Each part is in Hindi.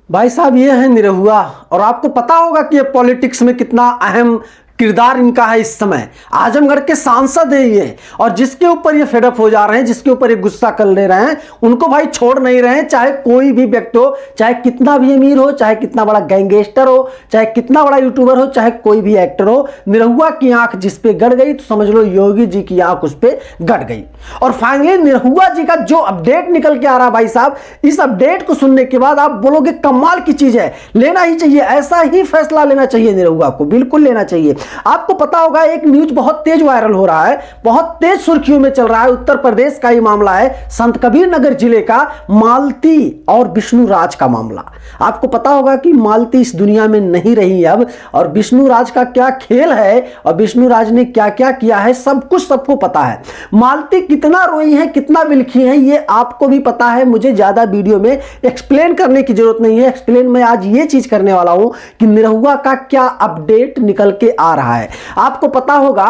भाई साहब ये है निरहुआ, और आपको पता होगा कि ये पॉलिटिक्स में कितना अहम किरदार इनका है। इस समय आजमगढ़ के सांसद है ये, और जिसके ऊपर ये फेडअप हो जा रहे हैं, जिसके ऊपर ये गुस्सा कर ले रहे हैं, उनको भाई छोड़ नहीं रहे हैं। चाहे कोई भी व्यक्ति हो, चाहे कितना भी अमीर हो, चाहे कितना बड़ा गैंगस्टर हो, चाहे कितना बड़ा यूट्यूबर हो, चाहे कोई भी एक्टर हो, निरहुआ की आंख जिस पे गड़ गई तो समझ लो योगी जी की आंख उस पे गड़ गई। और फाइनली निरहुआ जी का जो अपडेट निकल के आ रहा भाई साहब, इस अपडेट को सुनने के बाद आप बोलोगे कमाल की चीज है, लेना ही चाहिए, ऐसा ही फैसला लेना चाहिए, निरहुआ को बिल्कुल लेना चाहिए। आपको पता होगा एक न्यूज बहुत तेज वायरल हो रहा है, बहुत तेज सुर्खियों में चल रहा है। उत्तर प्रदेश का ही मामला है, संत कबीर नगर जिले का मालती और विष्णु राज का मामला। आपको पता होगा कि मालती इस दुनिया में नहीं रही अब, और विष्णु राज का क्या खेल है और विष्णु राज ने क्या क्या किया है, सब कुछ सबको पता है। मालती कितना रोई है, कितना बिलखी है, ये आपको भी पता है। मुझे ज्यादा वीडियो में एक्सप्लेन करने की जरूरत नहीं है। एक्सप्लेन मैं आज ये चीज करने वाला हूं कि निरहुआ का क्या अपडेट निकल के आ रहा है। आपको पता होगा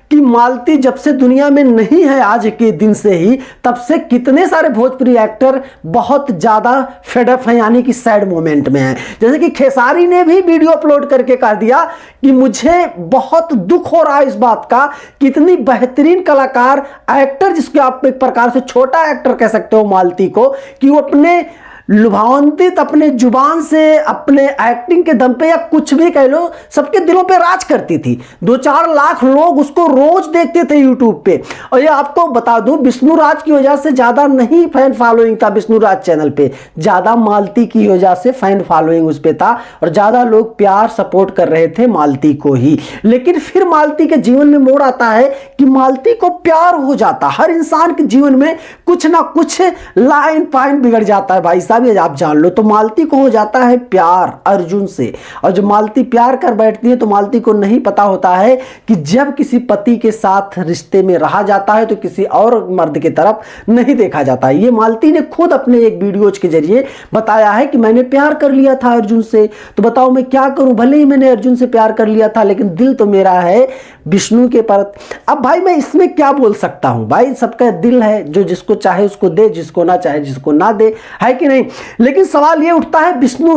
कि मालती जब से दुनिया में नहीं है, आज के दिन से ही, तब से कितने सारे भोजपुरी एक्टर बहुत ज्यादा फेडअप हैं, यानी कि सैड मोमेंट में हैं। जैसे कि खेसारी ने भी वीडियो अपलोड करके कह दिया कि मुझे बहुत दुख हो रहा है इस बात का, कितनी बेहतरीन कलाकार एक्टर, जिसके आप एक प्रकार से छोटा एक्टर कह सकते हो मालती को, कि वो अपने लुभावंतित अपने जुबान से, अपने एक्टिंग के दम पे, या कुछ भी कह लो, सबके दिलों पे राज करती थी। 2-4 लाख लोग उसको रोज देखते थे यूट्यूब पे। और ये आपको बता दूं, विष्णु राज की वजह से ज्यादा नहीं फैन फॉलोइंग था विष्णु राज चैनल पे, ज्यादा मालती की वजह से फैन फॉलोइंग उस पे था, और ज्यादा लोग प्यार सपोर्ट कर रहे थे मालती को ही। लेकिन फिर मालती के जीवन में मोड़ आता है कि मालती को प्यार हो जाता। हर इंसान के जीवन में कुछ ना कुछ लाइन पाइन बिगड़ जाता है भाई साहब, आप जान लो। तो मालती को हो जाता है प्यार अर्जुन से, और जब मालती प्यार कर बैठती है तो मालती को नहीं पता होता है कि जब किसी पति के साथ रिश्ते में रहा जाता है तो किसी और मर्द की तरफ नहीं देखा जाता है। ये मालती ने खुद अपने एक वीडियोज के जरिए बताया है कि मैंने प्यार कर लिया था अर्जुन से, तो बताओ मैं क्या करूं, भले ही मैंने अर्जुन से प्यार कर लिया था, लेकिन दिल तो मेरा है विष्णु के पर। अब भाई मैं इसमें क्या बोल सकता हूं, भाई सबका दिल है, जो जिसको चाहे उसको दे, जिसको ना चाहे जिसको ना दे, है कि नहीं। लेकिन सवाल यह उठता है विष्णु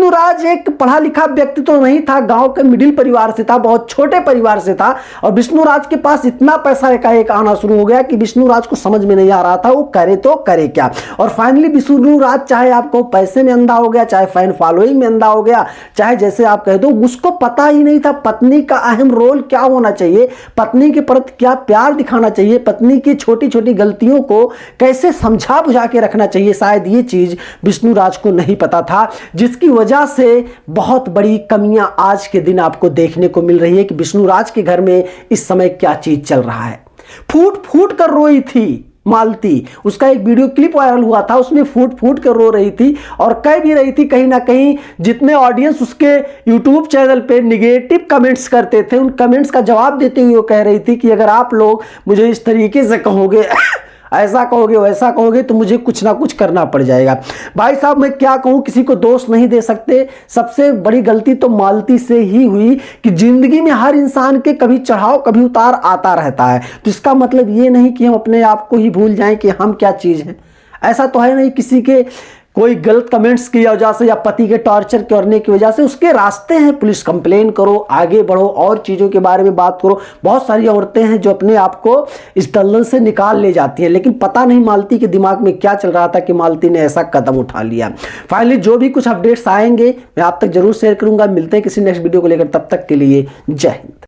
राज एक पढ़ा लिखा व्यक्ति तो नहीं था, गांव के मिडिल परिवार से था, बहुत छोटे परिवार से था, और विष्णु राज के पास इतना पैसा एकाएक आना शुरू हो गया कि विष्णु राज को समझ में नहीं आ रहा था वो करे तो करे क्या। और फाइनली विष्णु राज चाहे आपको पैसे में अंधा हो गया, चाहे फैन फॉलोइंग में अंधा हो गया, चाहे जैसे आप कह दो, उसको पता ही नहीं था पत्नी का अहम रोल क्या होना चाहिए, पत्नी के प्रति क्या प्यार दिखाना चाहिए, पत्नी की छोटी छोटी गलतियों को कैसे समझा बुझा के रखना चाहिए। शायद ये चीज विष्णु राज को नहीं पता था, जिसकी वजह से बहुत बड़ी कमियां आज के दिन आपको देखने को मिल रही है कि विष्णु राज के घर में इस समय क्या चीज चल रहा है। फूट फूट कर रोई थी मालती, उसका एक वीडियो क्लिप वायरल हुआ था, उसमें फूट फूट कर रो रही थी, और कह भी रही थी कहीं ना कहीं जितने ऑडियंस उसके यूट्यूब चैनल पे निगेटिव कमेंट्स करते थे, उन कमेंट्स का जवाब देते हुए वो कह रही थी कि अगर आप लोग मुझे इस तरीके से कहोगे, ऐसा कहोगे, वैसा कहोगे, तो मुझे कुछ ना कुछ करना पड़ जाएगा। भाई साहब मैं क्या कहूं, किसी को दोष नहीं दे सकते। सबसे बड़ी गलती तो मालती से ही हुई कि जिंदगी में हर इंसान के कभी चढ़ाव कभी उतार आता रहता है, तो इसका मतलब ये नहीं कि हम अपने आप को ही भूल जाएं कि हम क्या चीज हैं। ऐसा तो है नहीं किसी के कोई गलत कमेंट्स की वजह से या पति के टॉर्चर करने की वजह से उसके रास्ते हैं, पुलिस कंप्लेन करो, आगे बढ़ो, और चीज़ों के बारे में बात करो। बहुत सारी औरतें हैं जो अपने आप को इस दलदल से निकाल ले जाती हैं, लेकिन पता नहीं मालती के दिमाग में क्या चल रहा था कि मालती ने ऐसा कदम उठा लिया। फाइनली जो भी कुछ अपडेट्स आएंगे मैं आप तक जरूर शेयर करूंगा। मिलते हैं किसी नेक्स्ट वीडियो को लेकर, तब तक के लिए जय हिंद।